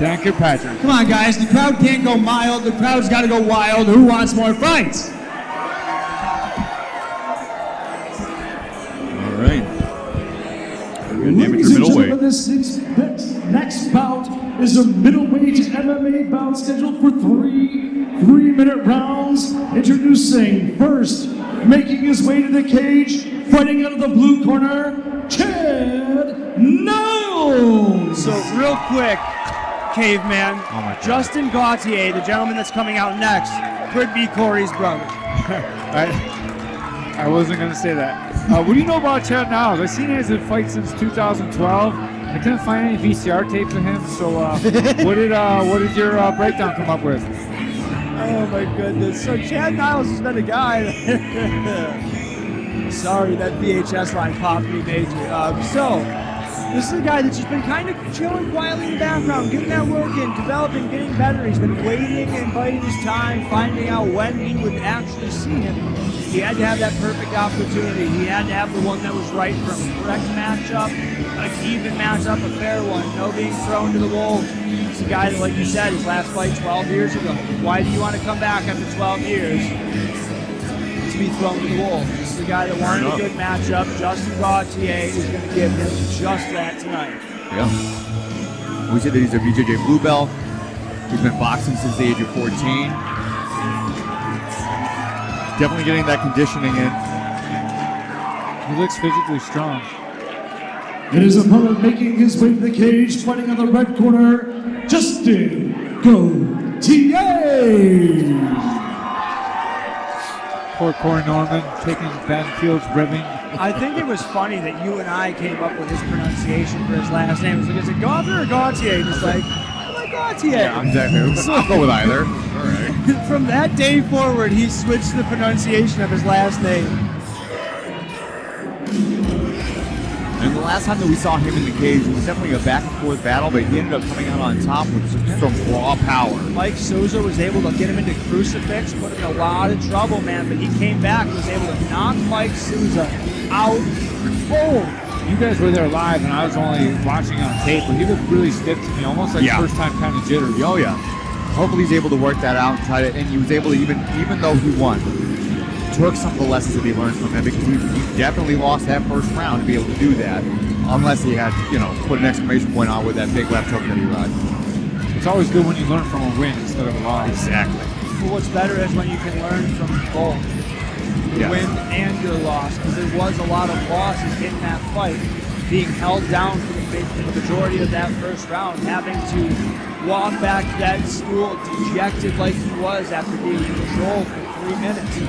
Dan Kirkpatrick. Come on, guys. The crowd can't go mild. The crowd's got to go wild. Who wants more fights? All right. Ladies and gentlemen, this next bout is a middleweight MMA bout scheduled for three-minute rounds. Introducing first, making his way to the cage, fighting out of the blue corner, Chad Niles. So real quick, caveman, Justin Gauthier, the gentleman that's coming out next, could be Corey's brother. I wasn't going to say that. What do you know about Chad Niles? I've seen him as a fight since 2012. I couldn't find any VCR tapes of him, so what did your breakdown come up with? Oh my goodness. So Chad Niles has been a guy sorry, that VHS line popped me major. So this is a guy that's just been kind of chilling quietly in the background, getting that work in, developing, getting better. He's been waiting and biding his time, finding out when he would actually see him. He had to have that perfect opportunity. He had to have the one that was right for him. Correct matchup, an even matchup, a fair one. No being thrown to the wolves. He's a guy that, like you said, his last fight 12 years ago. Why do you want to come back after 12 years to be thrown to the wolves? This is a guy that wanted a good matchup. Justin Gauthier is going to give him just that tonight. Yeah. We said that he's a BJJ blue belt. He's been boxing since the age of 14. Definitely getting that conditioning in. He looks physically strong. And his opponent making his way to the cage, fighting on the red corner, Justin Gauthier. Poor Corey Norman taking Battenfield's ribbing. I think it was funny that you and I came up with his pronunciation for his last name. It was like, is it Gauthier or Gauthier? Just like, I like Gauthier. Yeah, exactly. So, I'll go with either. All right. From that day forward, he switched the pronunciation of his last name. And the last time that we saw him in the cage, it was definitely a back and forth battle, but he ended up coming out on top with some raw power. Mike Souza was able to get him into crucifix, put him in a lot of trouble, man, but he came back and was able to knock Mike Souza out cold. You guys were there live, and I was only watching on tape, but he looked really stiff to me, almost like first time kind of jittery. Oh, yeah. Hopefully he's able to work that out and try to, and he was able to, even though he won, took some of the lessons that he learned from him, because he definitely lost that first round to be able to do that, unless he had, put an exclamation point on with that big left hook that he got. It's always good when you learn from a win instead of a loss. Exactly. Well, what's better is when you can learn from both. Your win and your loss, because there was a lot of losses in that fight, being held down for the majority of that first round, having to walk back to that stool dejected like he was after being controlled for 3 minutes.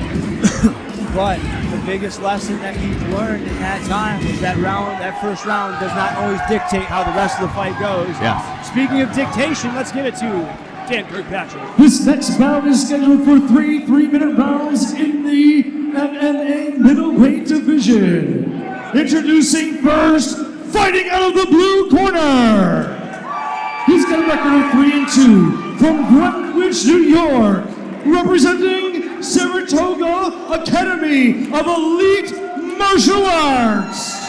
But the biggest lesson that he learned in that time was that first round does not always dictate how the rest of the fight goes. Yeah. Speaking of dictation, let's give it to Dan Kirkpatrick. This next bout is scheduled for three-minute rounds in the MMA middleweight division. Introducing first, fighting out of the blue corner. He's got a record of 3-2 from Greenwich, New York, representing Saratoga Academy of Elite Martial Arts.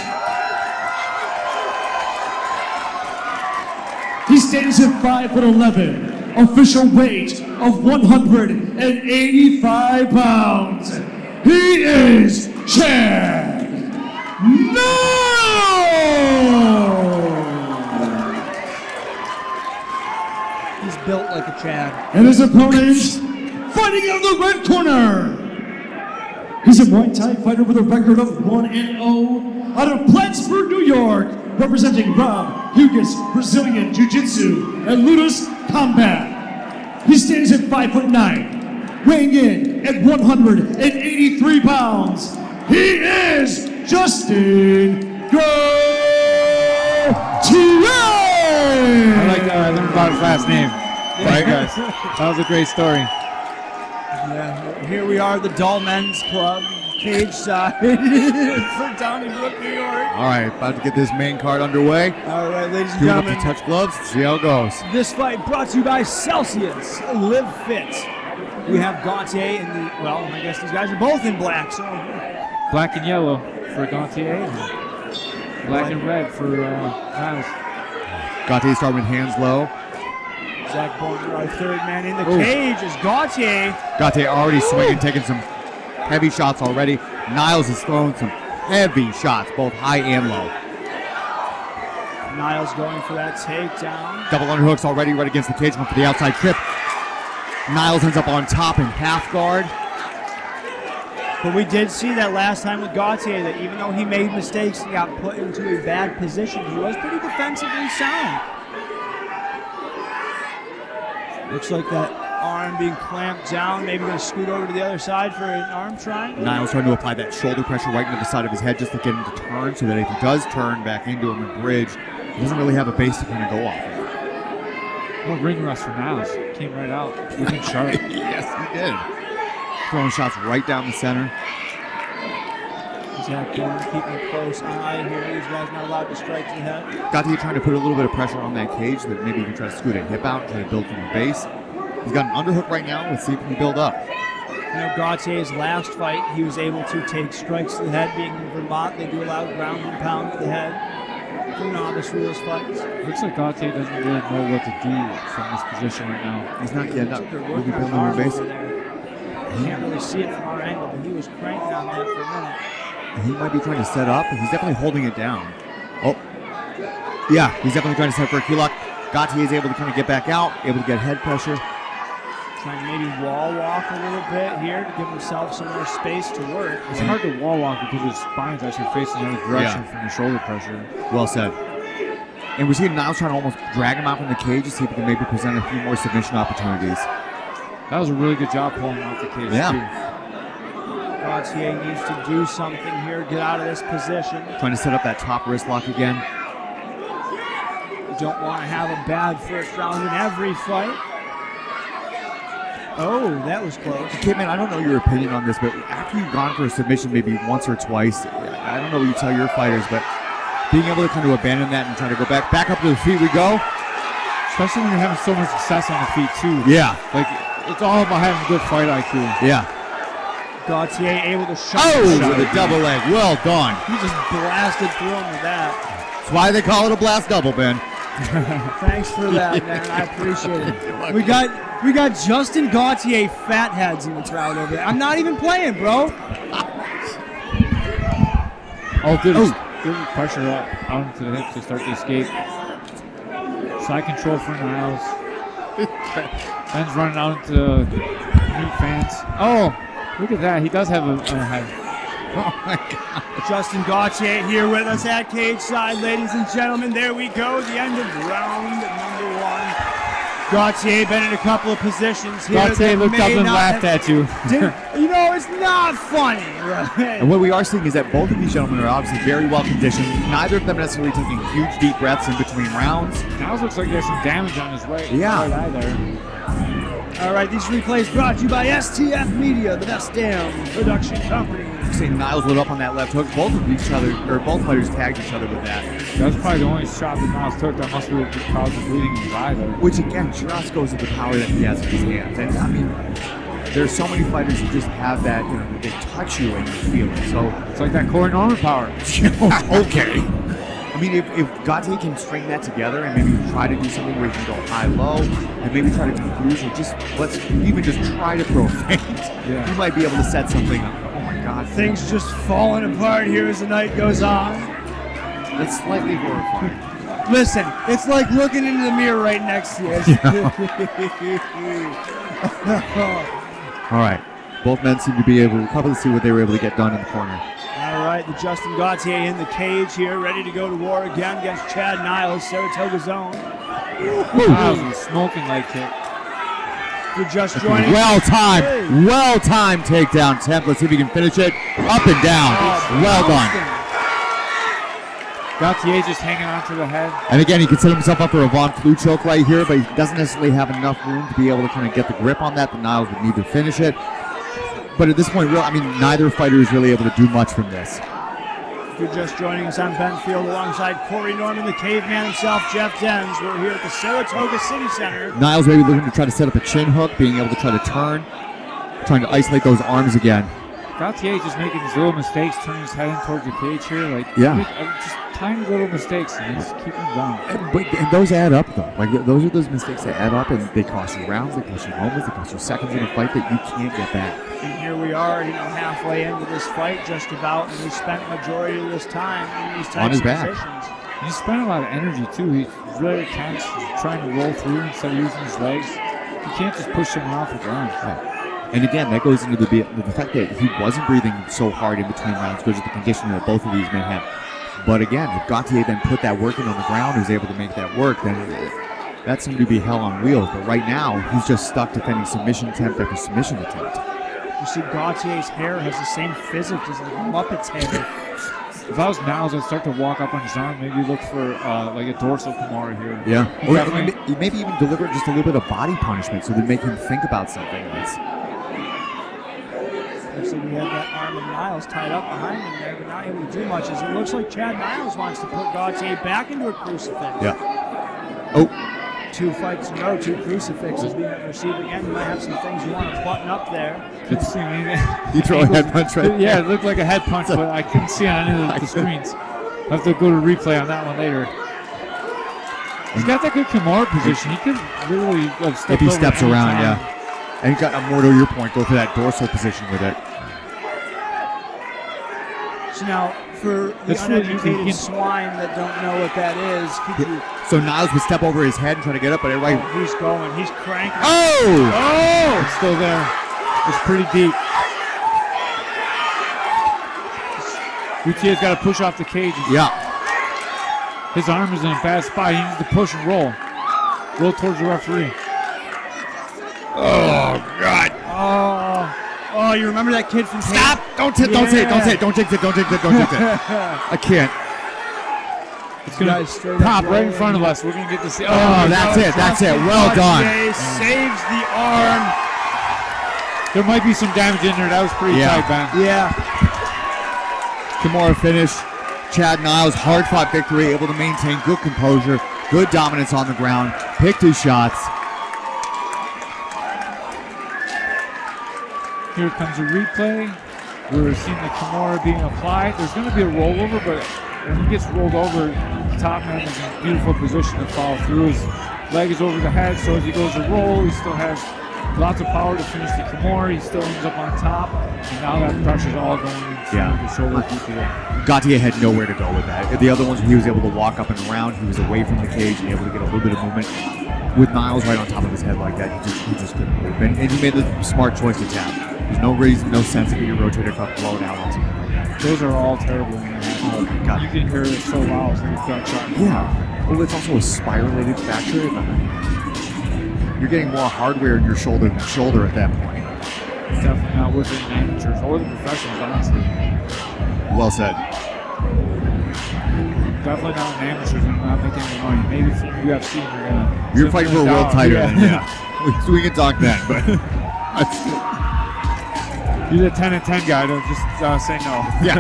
He stands at 5'11", official weight of 185 pounds. He is Chad Niles. He's built like a Chad. And his opponent, fighting out of the red corner. He's a Muay Thai fighter with a record of 1-0 out of Plattsburgh, New York, representing Rob Hugas Brazilian Jiu-Jitsu and Ludus Combat. He stands at 5'9", weighing in at 183 pounds. He is Justin Gauthier. I like that. I learned about his last name. Right, guys? That was a great story. Yeah, here we are, the Dull Men's Club, cage side for DonnyBrooke, New York. All right, about to get this main card underway. All right, ladies and Doing up gentlemen. to touch gloves, see how it goes. This fight brought to you by Celsius Live Fit. We have Gauthier in the, well, I guess these guys are both in black, so. Black and yellow for Gauthier, and black and red for Niles. Gauthier starting with hands low. Zach Bonner, our third man in the cage, is Gauthier. Gauthier already swinging, taking some heavy shots already. Niles is throwing some heavy shots, both high and low. Niles going for that takedown. Double underhooks already right against the cage, going for the outside trip. Niles ends up on top in half guard. But we did see that last time with Gauthier that even though he made mistakes and got put into a bad position, he was pretty defensively sound. Looks like that arm being clamped down, maybe going to scoot over to the other side for an arm triangle. Niles trying to apply that shoulder pressure right into the side of his head just to get him to turn, so that if he does turn back into him and bridge, he doesn't really have a base to kind of go off of. Well, ring rust for Niles. Came right out. Looking sharp. Yes, he did. Throwing shots right down the center. Zach Bonner keeping a close eye here. These guys not allowed to strike to the head. Gauthier trying to put a little bit of pressure on that cage that maybe he can try to scoot a hip out and try to build from the base. He's got an underhook right now. Let's see if he can build up. You know, Gauthier's last fight, he was able to take strikes to the head. Being in Vermont, they do allow ground and pound to the head for novice rules fights. Looks like Gauthier doesn't really know what to do from this position right now. He's not yet up. They're Really working building on the arm base. over there. Can't really see it from our angle, but he was cranking on that for a minute. He might be trying to set up, and he's definitely holding it down. Oh, yeah, he's definitely trying to set for a key lock. Gauthier is able to kind of get back out, able to get head pressure. Trying to maybe wall walk a little bit here to give himself some more space to work. It's hard to wall walk because his spine's actually facing the other direction from the shoulder pressure. Well said. And we're seeing Niles trying to almost drag him out from the cage to see if he can maybe present a few more submission opportunities. That was a really good job pulling him off the cage, too. Gauthier needs to do something here, get out of this position. Trying to set up that top wrist lock again. You don't want to have a bad first round in every fight. Oh, that was close. Okay, man, I don't know your opinion on this, but after you've gone for a submission maybe once or twice, I don't know what you tell your fighters, but being able to kind of abandon that and try to go back up to the feet we go. Especially when you're having so much success on the feet, too. Yeah. Like, it's all about having good fight IQ. Yeah. Gauthier able to shut with a double leg. Well done. He just blasted through him with that. That's why they call it a blast double, Ben. Thanks for that, man. I appreciate it. We got Justin Gauthier fatheads in the crowd over there. I'm not even playing, bro. Good pressure up onto the hips to start the escape. Side control for Niles. Ben's running out into new fans. Oh, look at that. He does have a head. Oh, my God. Justin Gauthier here with us at cage side, ladies and gentlemen. There we go, the end of round number one. Gauthier been in a couple of positions here. Gauthier looked up and laughed at you. You know, it's not funny, right? And what we are seeing is that both of these gentlemen are obviously very well conditioned. Neither of them necessarily taking huge deep breaths in between rounds. Niles looks like he has some damage on his right eye there. All right, these replays brought to you by STF Media, the best damn production company. Seeing Niles lit up on that left hook. Both fighters tagged each other with that. That's probably the only shot that Niles took. That must be what caused the bleeding in his eye there. Which again just goes to the power that he has in his hands. And I mean, there's so many fighters who just have that, you know, they touch you and you feel it. So it's like that Corey Norman power. Okay. I mean, if Gauthier can string that together and maybe try to do something where he can go high-low and maybe try to confuse or just even just try to throw a feint, he might be able to set something up. Oh my God. Things just falling apart here as the night goes on. It's slightly horrifying. Listen, it's like looking into the mirror right next to you. All right. Both men seem to be able to probably see what they were able to get done in the corner. All right, the Justin Gauthier in the cage here, ready to go to war again against Chad Niles, Saratoga zone. Niles is a smoking leg kick. You're just joining. Well-timed takedown attempt. Let's see if he can finish it. Up and down. Well done. Gauthier just hanging on to the head. And again, he can set himself up for a Von Flue choke right here, but he doesn't necessarily have enough room to be able to kind of get the grip on that. The Niles would need to finish it. But at this point, neither fighter is really able to do much from this. If you're just joining us, I'm Ben Field alongside Corey Norman, the caveman himself, Jeff Denz. We're here at the Saratoga City Center. Niles maybe looking to try to set up a chin hook, being able to try to turn, trying to isolate those arms again. Gauthier just making his little mistakes, turning his head in towards the cage here. tiny little mistakes and just keep them down. And those add up, though. Like, those are those mistakes that add up, and they cost you rounds, they cost you moments, they cost you seconds in a fight that you can't get back. And here we are, halfway into this fight, just about, and he spent majority of this time in these types of positions. He spent a lot of energy too. He's really tense, trying to roll through instead of using his legs. You can't just push him off the ground. Right. And again, that goes into the fact that he wasn't breathing so hard in between rounds because of the conditioning that both of these men had. But again, if Gauthier then put that work in on the ground, was able to make that work, then that seemed to be hell on wheels. But right now, he's just stuck defending submission attempt after submission attempt. You see, Gauthier's hair has the same physics as a Muppet's hair. If I was Niles, I'd start to walk up on his arm, maybe look for like a dorsal Kimura here. Yeah. Or maybe even deliver just a little bit of body punishment so they make him think about something else. Looks like we have that arm of Niles tied up behind him there, but not able to do much as it looks like Chad Niles wants to put Gauthier back into a crucifix. Yeah. Oh. 2 fights in a row, 2 crucifixes being received again. You might have some things you want to button up there. Could see anything. You throw a head punch right Yeah, it looked like a head punch, but I couldn't see on any of the screens. I'll have to go to replay on that one later. He's got that good Kimura position. He could literally have stepped if he over steps any around, time. yeah. And he's got more to your point, go for that dorsal position with it. So now, for the uneducated swine that don't know what that is, so Niles would step over his head and try to get up, but everybody... Oh, he's going. He's cranking. Oh! Oh! It's still there. It's pretty deep. Gautier's got to push off the cage. Yeah. His arm is in a bad spot. He needs to push and roll. Roll towards the referee. Oh, God. Oh, you remember that kid from... Stop! Don't say it. Don't jinx it. I can't. It's going to pop right in front of us. We're going to get to see... Oh, that's it. Well done. Saves the arm. There might be some damage in there. That was pretty tight, Ben. Yeah. Kimura finish. Chad Niles, hard-fought victory, able to maintain good composure, good dominance on the ground, picked his shots. Here comes a replay. We're seeing the Kimura being applied. There's going to be a rollover, but when he gets rolled over, the top man is in a beautiful position to follow through. His leg is over the head, so as he goes to roll, he still has lots of power to finish the Kimura. He still ends up on top, and now that pressure's all going into the shoulder. Gauthier had nowhere to go with that. The other ones, he was able to walk up and around. He was away from the cage and able to get a little bit of movement. With Niles right on top of his head like that, he just couldn't move. And he made the smart choice to tap. There's no reason, no sense to get your rotator cuff blown out. Those are all terrible. Oh my God. You can hear it so loud. It's like a gunshot. Yeah. Well, it's also a spiralated fracture. You're getting more hardware in your shoulder than shoulder at that point. It's definitely not with the amateurs or the professionals, honestly. Well said. Definitely not an amateur. They're not making any money. Maybe for UFC, you're fighting for a world title. Yeah. We can talk then, but you're the 10-10 guy. Don't just say no. Yeah.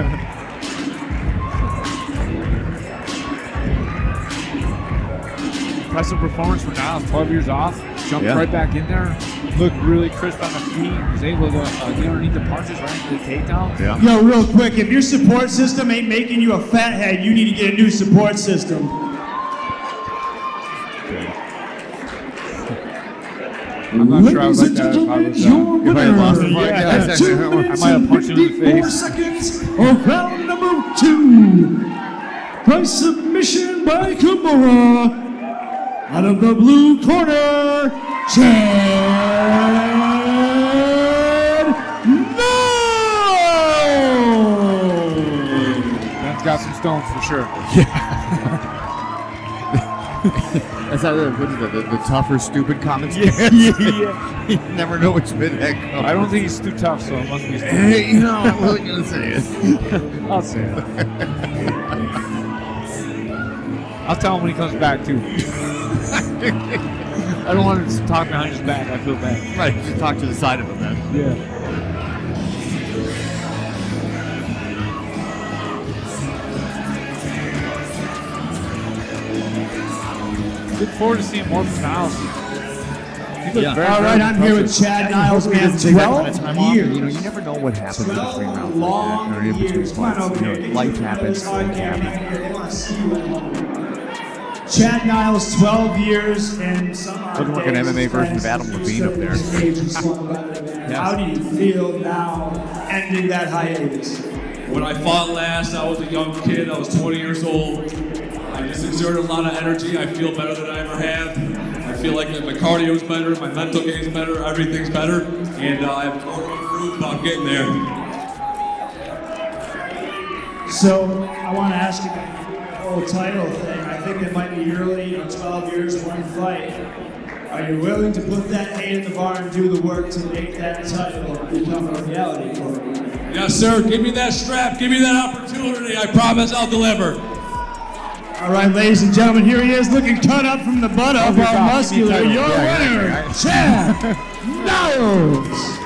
Impressive performance for Niles. 12 years off. Jumped right back in there. Looked really crisp on the feet. Was able to get underneath the punches right into the takedown. Yeah. Yo, real quick, if your support system ain't making you a fathead, you need to get a new support system. I'm not sure I would like that if I was... your winner. lost the fight. At 2 minutes I might have and punched him in the 54 face. seconds of round number 2. By submission by Kimura. Out of the blue corner, Chad Niles. Ben's got some stones for sure. That's how the tougher, stupid comments. Yeah. You never know which mid head comes. I don't think he's too tough, so it must be. Hey, you know, I'm really gonna say it. I'll say it. I'll tell him when he comes back too. I don't want to talk behind his back. I feel bad. Right, just talk to the side of him then. Yeah. Look forward to seeing more from Niles. All right, I'm here with Chad Niles, man. Take that kind of 12 time off. years. You know, you never know what happens in between rounds. long Like that, or in between years. Come on fights. over You here. know, life happens. They Things happen. want to see you at home. Chad Niles, 12 years, and somehow. Looking like an MMA version of Adam Levine up there. How do you feel now ending that hiatus? When I fought last, I was a young kid. I was 20 years old. I just exerted a lot of energy. I feel better than I ever have. I feel like my cardio is better, my mental game is better, everything's better, and I have more to prove about getting there. So I want to ask you about the whole title thing. I think it might be early, 12 years, one fight. Are you willing to put that hay in the barn and do the work to make that title become a reality for you? Yes, sir. Give me that strap. Give me that opportunity. I promise I'll deliver. All right, ladies and gentlemen, here he is, looking cut up from the butt up, all muscular. Your winner, Chad Niles.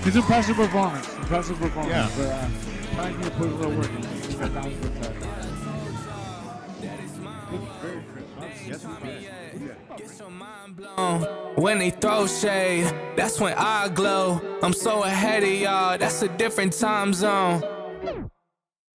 It's impressive performance. Impressive performance. Yeah. But trying to put a little work in. He got down to the very crisp. Yes, Get your mind blown. When they throw shade, that's when I glow. I'm so ahead of y'all, that's a different time zone.